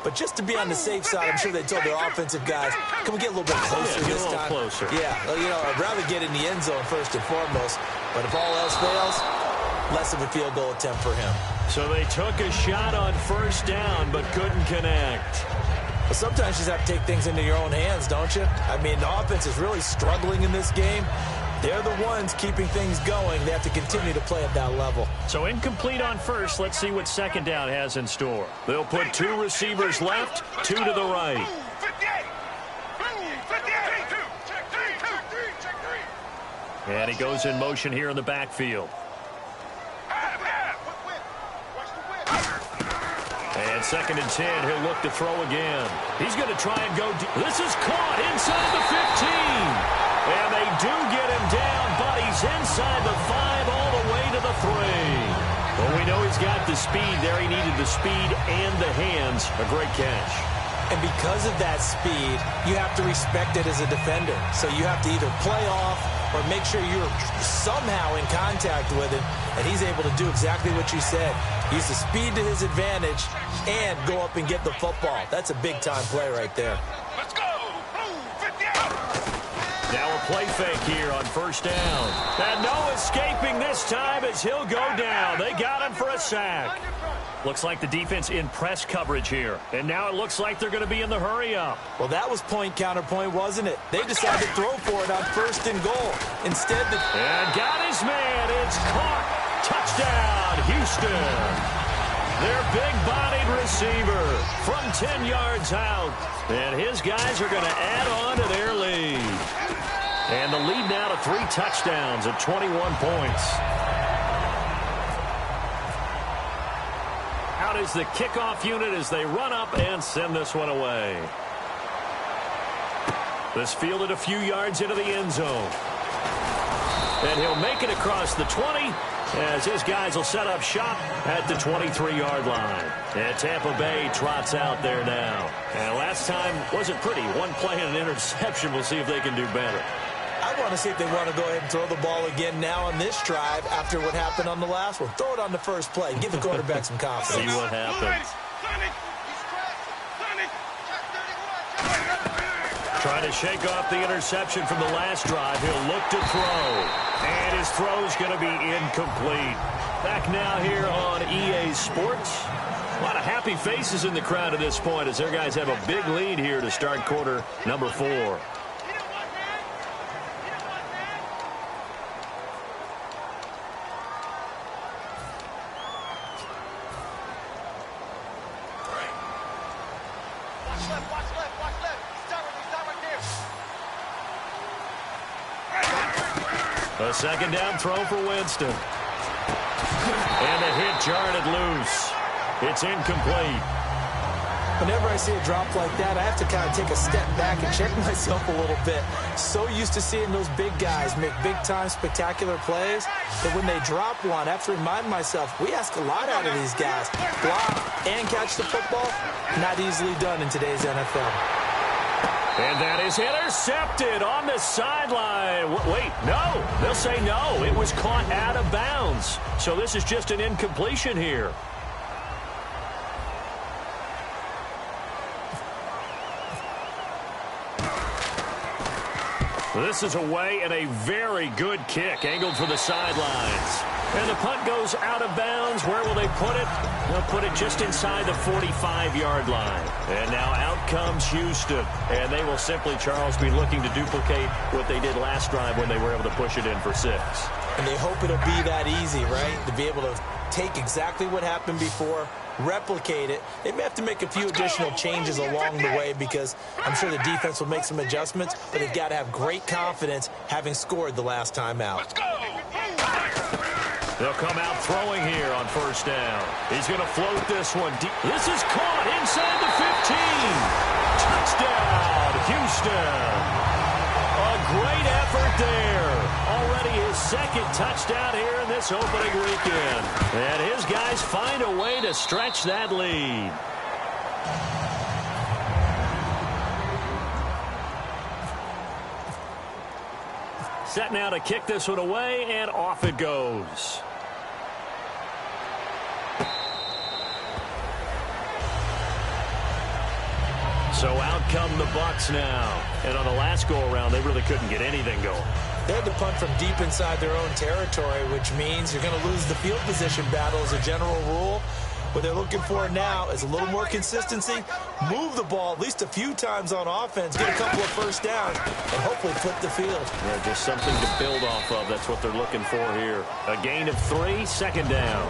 But just to be on the safe side, I'm sure they told their offensive guys, can we get a little bit closer this time? Closer. Yeah, you know, I'd rather get in the end zone first and foremost. But if all else fails, less of a field goal attempt for him. So they took a shot on first down but couldn't connect. But sometimes you just have to take things into your own hands, don't you? I mean, the offense is really struggling in this game. They're the ones keeping things going. They have to continue to play at that level. So incomplete on first. Let's see what 2nd down has in store. They'll put 2 receivers left, 2 to the right. And he goes in motion here in the backfield. And 2nd and 10, he'll look to throw again. He's going to try and go deep. This is caught inside the 15. And they do get him down, but he's inside the 5 all the way to the 3. Well, we know he's got the speed there. He needed the speed and the hands. A great catch. And because of that speed, you have to respect it as a defender. So you have to either play off or make sure you're somehow in contact with him, and he's able to do exactly what you said. Use the speed to his advantage and go up and get the football. That's a big-time play right there. Let's go. Now a play fake here on first down. And no escaping this time as he'll go down. They got him for a sack. Looks like the defense in press coverage here. And now it looks like they're going to be in the hurry-up. Well, that was point counterpoint, wasn't it? They decided to throw for it on first and goal. Instead, and got his man. It's caught. Touchdown, Houston. Their big-bodied receiver from 10 yards out. And his guys are going to add on to their lead. And the lead now to 3 touchdowns at 21 points. Out is the kickoff unit as they run up and send this one away. This fielded a few yards into the end zone. And he'll make it across the 20 as his guys will set up shop at the 23-yard line. And Tampa Bay trots out there now. And last time wasn't pretty. One play and an interception. We'll see if they can do better. I want to see if they want to go ahead and throw the ball again now on this drive after what happened on the last one. Throw it on the first play. Give the quarterback some confidence. See what happens. Trying to shake off the interception from the last drive. He'll look to throw. And his throw's going to be incomplete. Back now here on EA Sports. A lot of happy faces in the crowd at this point as their guys have a big lead here to start quarter number 4. A second down throw for Winston. And the hit jarred it loose. It's incomplete. Whenever I see a drop like that, I have to kind of take a step back and check myself a little bit. So used to seeing those big guys make big-time spectacular plays that when they drop one, I have to remind myself, we ask a lot out of these guys. Block and catch the football, not easily done in today's NFL. And that is intercepted on the sideline. Wait, no. They'll say no. It was caught out of bounds. So this is just an incompletion here. This is away and a very good kick angled for the sidelines. And the punt goes out of bounds. Where will they put it? They'll put it just inside the 45-yard line. And now out comes Houston. And they will simply, Charles, be looking to duplicate what they did last drive when they were able to push it in for 6. And they hope it'll be that easy, right? To be able to take exactly what happened before, replicate it. They may have to make a few additional changes along the way because I'm sure the defense will make some adjustments, but they've got to have great confidence having scored the last time out. They'll come out throwing here on first down. He's going to float this one deep. This is caught inside the 15. Touchdown, Houston. A great effort there. Already his second touchdown here in this opening weekend. And his guys find a way to stretch that lead. Set now to kick this one away, and off it goes. So out come the Bucs now. And on the last go-around, they really couldn't get anything going. They had to punt from deep inside their own territory, which means you're going to lose the field position battle as a general rule. What they're looking for now is a little more consistency, move the ball at least a few times on offense, get a couple of first downs, and hopefully flip the field. Yeah, just something to build off of. That's what they're looking for here. A gain of 3, second down.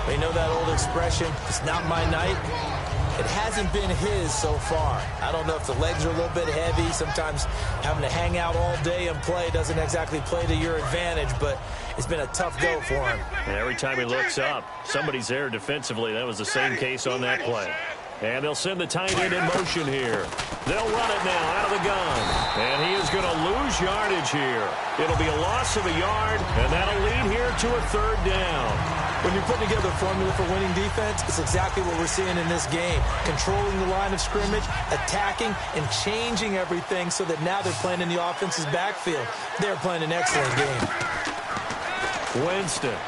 They know that old expression, it's not my night. It hasn't been his so far. I don't know if the legs are a little bit heavy. Sometimes having to hang out all day and play doesn't exactly play to your advantage, but it's been a tough go for him. And every time he looks up, somebody's there defensively. That was the same case on that play. And they'll send the tight end in motion here. They'll run it now out of the gun. And he is going to lose yardage here. It'll be a loss of a yard, and that'll lead here to a third down. When you're putting together a formula for winning defense, it's exactly what we're seeing in this game. Controlling the line of scrimmage, attacking, and changing everything so that now they're playing in the offense's backfield. They're playing an excellent game. Winston.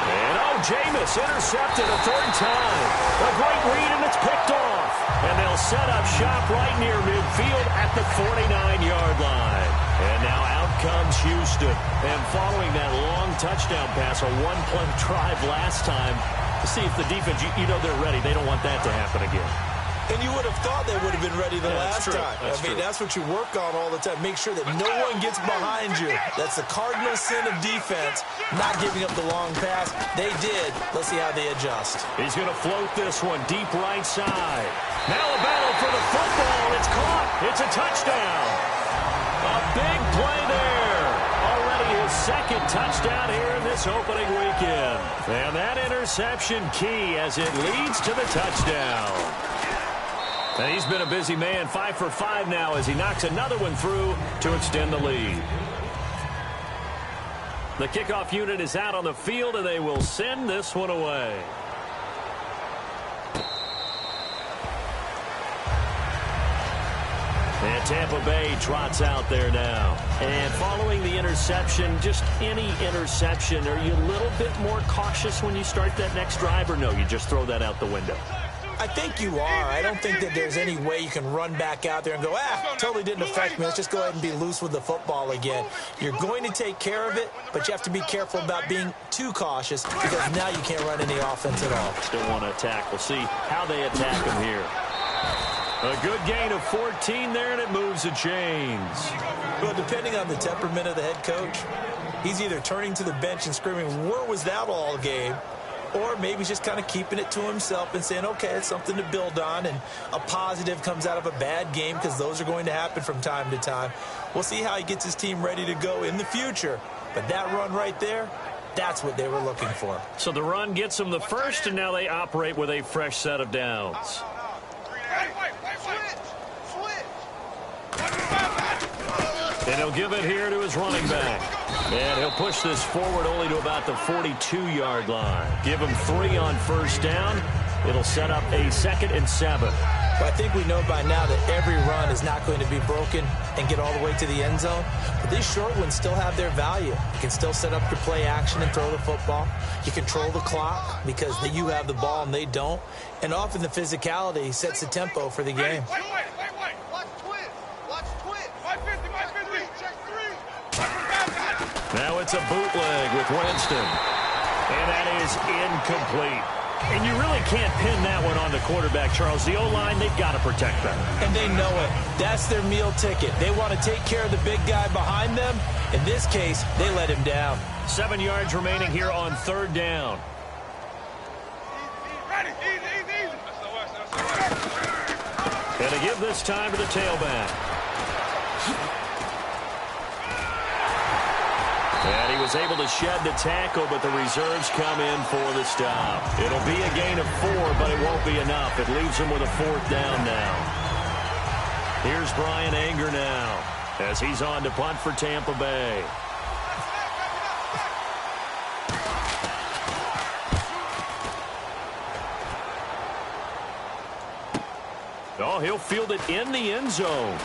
And oh, Jameis intercepted a third time. A great read, and it's picked off. And they'll set up shop right near midfield at the 49-yard line. And now out comes Houston. And following that long touchdown pass, a one-play drive last time, to see if the defense, you know they're ready. They don't want that to happen again. And you would have thought they would have been ready the last time. That's what you work on all the time. Make sure that no one gets behind you. That's the cardinal sin of defense, not giving up the long pass. They did. Let's see how they adjust. He's going to float this one deep right side. Now a battle for the football. It's caught. It's a touchdown. A big play there. Already his second touchdown here in this opening weekend. And that interception key as it leads to the touchdown. And he's been a busy man, 5 for 5 now as he knocks another one through to extend the lead. The kickoff unit is out on the field, and they will send this one away. And Tampa Bay trots out there now. And following the interception, just any interception, are you a little bit more cautious when you start that next drive, or no, you just throw that out the window? I think you are. I don't think that there's any way you can run back out there and go, totally didn't affect me. Let's just go ahead and be loose with the football again. You're going to take care of it, but you have to be careful about being too cautious because now you can't run any offense at all. Still want to attack. We'll see how they attack him here. A good gain of 14 there, and it moves the chains. Well, depending on the temperament of the head coach, he's either turning to the bench and screaming, where was that all game? Or maybe he's just kind of keeping it to himself and saying, okay, it's something to build on, and a positive comes out of a bad game because those are going to happen from time to time. We'll see how he gets his team ready to go in the future. But that run right there, that's what they were looking for. So the run gets them the first, and now they operate with a fresh set of downs. And he'll give it here to his running back. And he'll push this forward only to about the 42-yard line. Give him 3 on first down. It'll set up a 2nd and 7. Well, I think we know by now that every run is not going to be broken and get all the way to the end zone. But these short ones still have their value. You can still set up your play action and throw the football. You control the clock because you have the ball and they don't. And often the physicality sets the tempo for the game. Now it's a bootleg with Winston. And that is incomplete. And you really can't pin that one on the quarterback, Charles. The O-line, they've got to protect them. And they know it. That's their meal ticket. They want to take care of the big guy behind them. In this case, they let him down. 7 yards remaining here on 3rd down. And to give this time to the tailback. And he was able to shed the tackle, but the reserves come in for the stop. It'll be a gain of 4, but it won't be enough. It leaves him with a 4th down now. Here's Brian Anger now as he's on to punt for Tampa Bay. Oh, he'll field it in the end zone.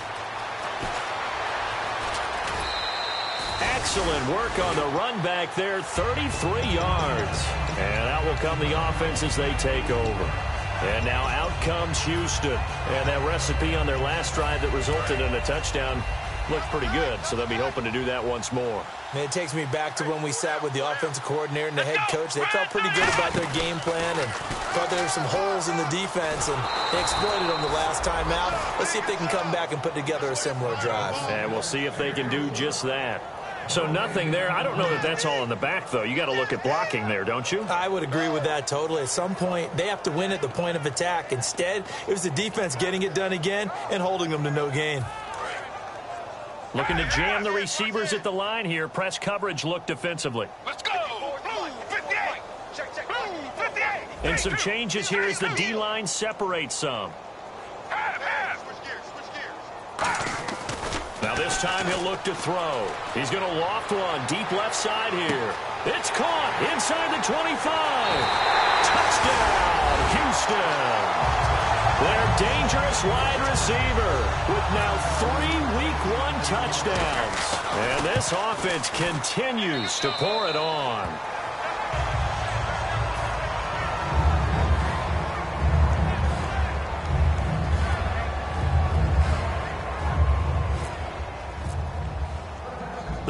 Excellent work on the run back there, 33 yards. And out will come the offense as they take over. And now out comes Houston. And that recipe on their last drive that resulted in a touchdown looked pretty good, so they'll be hoping to do that once more. And it takes me back to when we sat with the offensive coordinator and the head coach. They felt pretty good about their game plan and thought there were some holes in the defense, and they exploited them the last time out. Let's see if they can come back and put together a similar drive. And we'll see if they can do just that. So nothing there. I don't know that that's all in the back, though. You got to look at blocking there, don't you? I would agree with that totally. At some point, they have to win at the point of attack. Instead, it was the defense getting it done again and holding them to no gain. Looking to jam the receivers at the line here. Press coverage look defensively. Let's go. Blue 58. Check. Blue 58. And some changes here as the D-line separates some. Switch gears. Now this time he'll look to throw. He's going to loft one deep left side here. It's caught inside the 25. Touchdown, Houston. Their dangerous wide receiver with now 3 Week 1 touchdowns. And this offense continues to pour it on.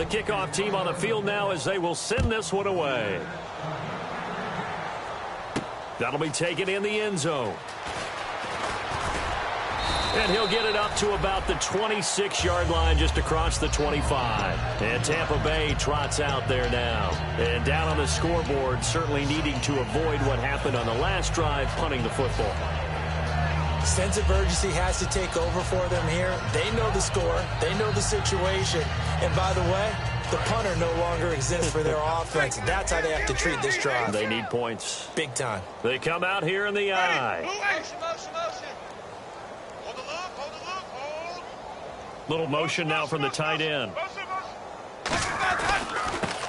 the kickoff team on the field now as they will send this one away. That'll be taken in the end zone. And he'll get it up to about the 26-yard line just across the 25. And Tampa Bay trots out there now. And down on the scoreboard, certainly needing to avoid what happened on the last drive, punting the football. Sense of urgency has to take over for them here. They know the score. They know the situation. And by the way, the punter no longer exists for their offense. That's how they have to treat this drive. They need points. Big time. They come out here in the eye. Little motion now from the tight end.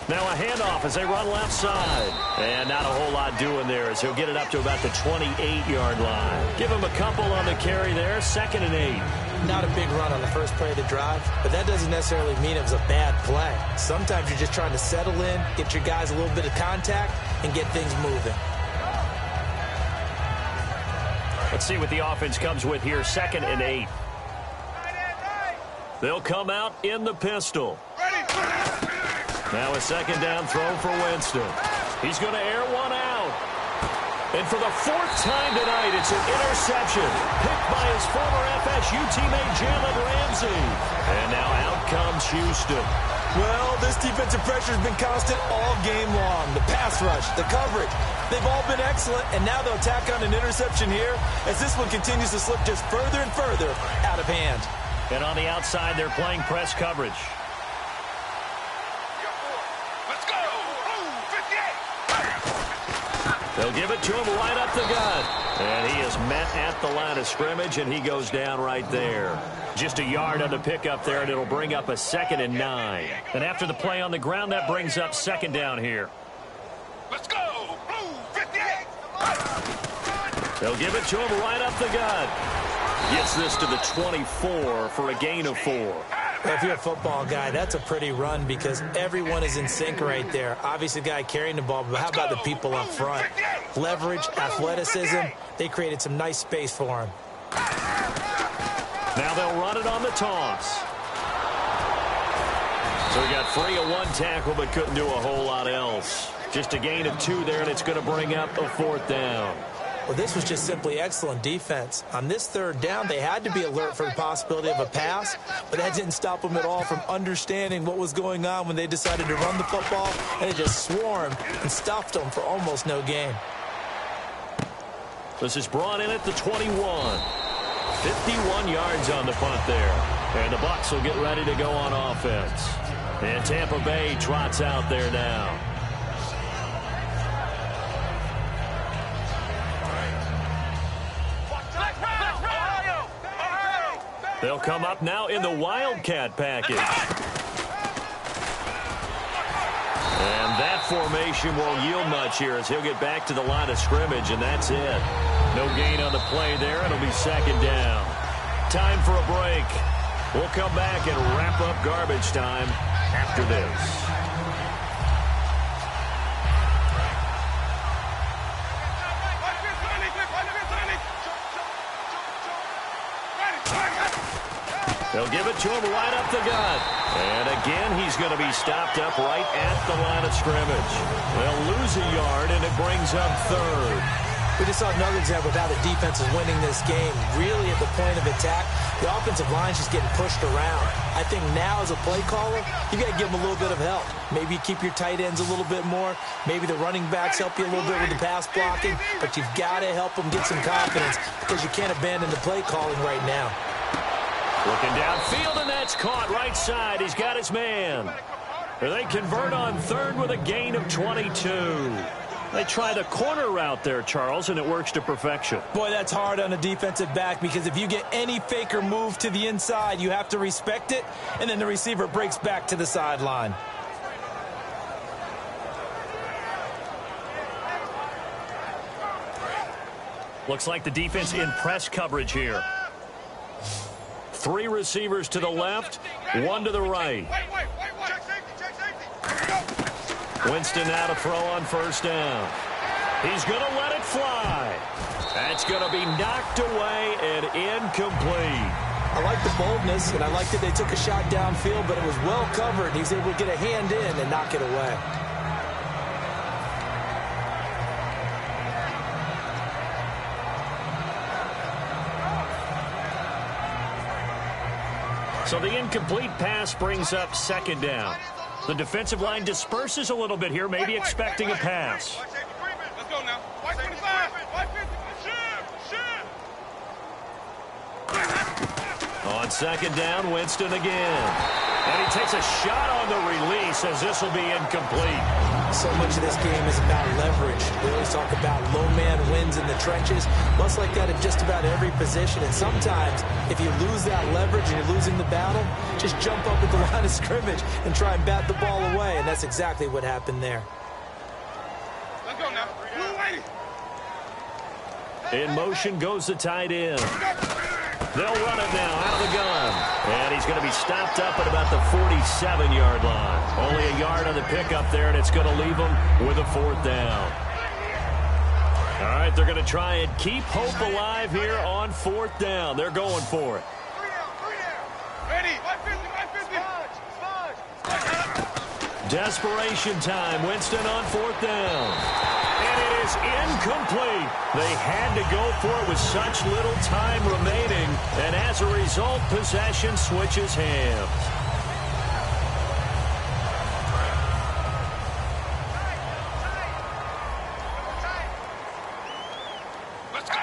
Now a handoff as they run left side. And not a whole lot doing there as he'll get it up to about the 28-yard line. Give him a couple on the carry there. 2nd and 8. Not a big run on the first play of the drive, but that doesn't necessarily mean it was a bad play. Sometimes you're just trying to settle in, get your guys a little bit of contact, and get things moving. Let's see what the offense comes with here. 2nd and 8. They'll come out in the pistol. Now a 2nd down throw for Winston. He's going to air one out. And for the 4th time tonight, it's an interception. Picked by his former FSU teammate, Jalen Ramsey. And now out comes Houston. Well, this defensive pressure has been constant all game long. The pass rush, the coverage, they've all been excellent. And now they'll tack on an interception here as this one continues to slip just further and further out of hand. And on the outside, they're playing press coverage. Let's go. They'll give it to him right up the gut. And he is met at the line of scrimmage, and he goes down right there. Just a yard on the pickup there, and it'll bring up a 2nd and 9. And after the play on the ground, that brings up 2nd down here. Let's go. 58. They'll give it to him right up the gut. Gets this to the 24 for a gain of 4. If you're a football guy, that's a pretty run because everyone is in sync right there. Obviously, the guy carrying the ball, but how about the people up front? Leverage, athleticism, they created some nice space for him. Now they'll run it on the toss. So he got free of 1 tackle but couldn't do a whole lot else. Just a gain of 2 there, and it's going to bring up a 4th down. Well, this was just simply excellent defense. On this 3rd down, they had to be alert for the possibility of a pass, but that didn't stop them at all from understanding what was going on when they decided to run the football, and they just swarmed and stuffed them for almost no gain. This is brought in at the 21. 51 yards on the punt there. And the Bucs will get ready to go on offense. And Tampa Bay trots out there now. They'll come up now in the Wildcat package. And that formation won't yield much here as he'll get back to the line of scrimmage, and that's it. No gain on the play there. It'll be 2nd down. Time for a break. We'll come back and wrap up garbage time after this. They'll give it to him right up the gut. And again, he's going to be stopped up right at the line of scrimmage. They'll lose a yard, and it brings up 3rd. We just saw another example of how the defense is winning this game. Really at the point of attack, the offensive line's just getting pushed around. I think now as a play caller, you got to give them a little bit of help. Maybe keep your tight ends a little bit more. Maybe the running backs help you a little bit with the pass blocking. But you've got to help them get some confidence because you can't abandon the play calling right now. Looking downfield, and that's caught right side. He's got his man. They convert on 3rd with a gain of 22. They try the corner route there, Charles, and it works to perfection. Boy, that's hard on a defensive back because if you get any fake or move to the inside, you have to respect it, and then the receiver breaks back to the sideline. Looks like the defense in press coverage here. 3 receivers to the left, 1 to the right. Winston now to throw on 1st down. He's going to let it fly. That's going to be knocked away and incomplete. I like the boldness, and I like that they took a shot downfield, but it was well covered. He's able to get a hand in and knock it away. So the incomplete pass brings up second down. The defensive line disperses a little bit here, maybe expecting a pass. Let's go now. 525. 550. On second down, Winston again. And he takes a shot on the release as this will be incomplete. So much of this game is about leverage. We always talk about low man wins in the trenches. Much like that in just about every position. And sometimes, if you lose that leverage and you're losing the battle, just jump up at the line of scrimmage and try and bat the ball away. And that's exactly what happened there. Let's go now. In motion goes the tight end. They'll run it now out of the gun. And he's going to be stopped up at about the 47-yard line. Only a yard on the pickup there, and it's going to leave them with a fourth down. All right, they're going to try and keep hope alive here on fourth down. They're going for it. Ready. 550. Desperation time. Winston on fourth down. And it is incomplete. They had to go for it with such little time remaining. And as a result, possession switches hands. Let's go.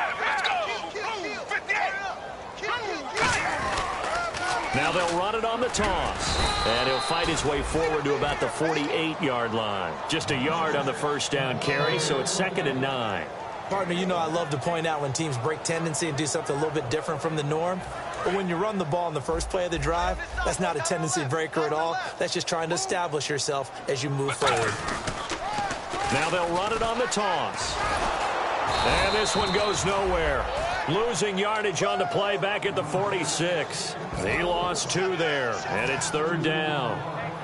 Now they'll run it on the toss. And he'll fight his way forward to about the 48-yard line. Just a yard on the first down carry, so it's 2nd and 9. Partner, you know I love to point out when teams break tendency and do something a little bit different from the norm. But when you run the ball in the first play of the drive, that's not a tendency breaker at all. That's just trying to establish yourself as you move forward. Now they'll run it on the toss. And this one goes nowhere. Losing yardage on the play back at the 46. He lost 2 there, and it's 3rd down.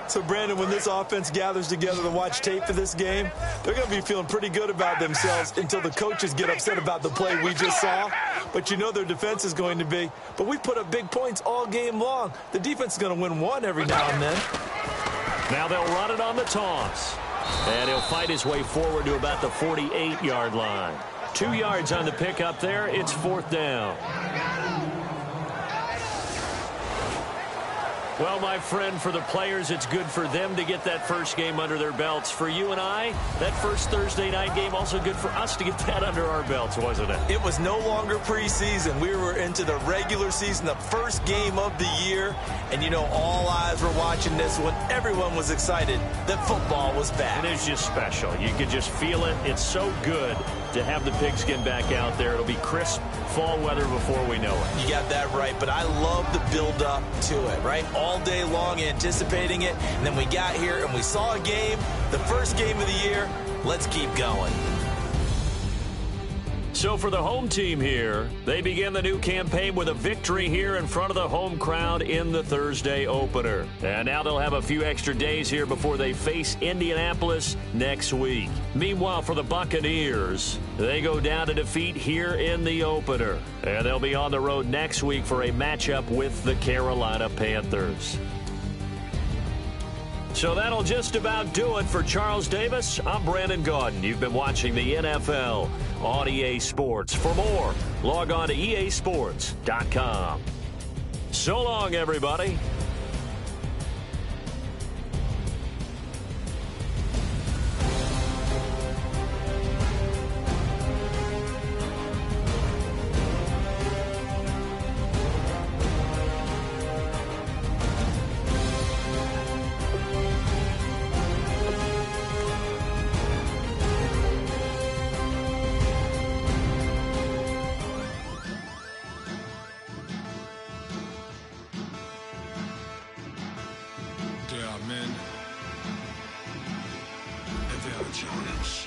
So, Brandon, when this offense gathers together to watch tape for this game, they're going to be feeling pretty good about themselves until the coaches get upset about the play we just saw. But you know their defense is going to be. But we put up big points all game long. The defense is going to win one every now and then. Now they'll run it on the toss. And he'll fight his way forward to about the 48-yard line. 2 yards on the pickup there. It's 4th down. Well, my friend, for the players, it's good for them to get that first game under their belts. For you and I, that first Thursday night game, also good for us to get that under our belts, wasn't it? It was no longer preseason. We were into the regular season, the first game of the year. And, you know, all eyes were watching this one. Everyone was excited that football was back. It is just special. You could just feel it. It's so good to have the pigskin back out there. It'll be crisp fall weather before we know it. You got that right, but I love the build-up to it, right? All day long anticipating it, and then we got here and we saw a game, the first game of the year. Let's keep going. So for the home team here, they begin the new campaign with a victory here in front of the home crowd in the Thursday opener. And now they'll have a few extra days here before they face Indianapolis next week. Meanwhile, for the Buccaneers, they go down to defeat here in the opener. And they'll be on the road next week for a matchup with the Carolina Panthers. So that'll just about do it for Charles Davis. I'm Brandon Gaudin. You've been watching the NFL on EA Sports. For more, log on to easports.com. So long, everybody. Yeah, man. If they have a chance.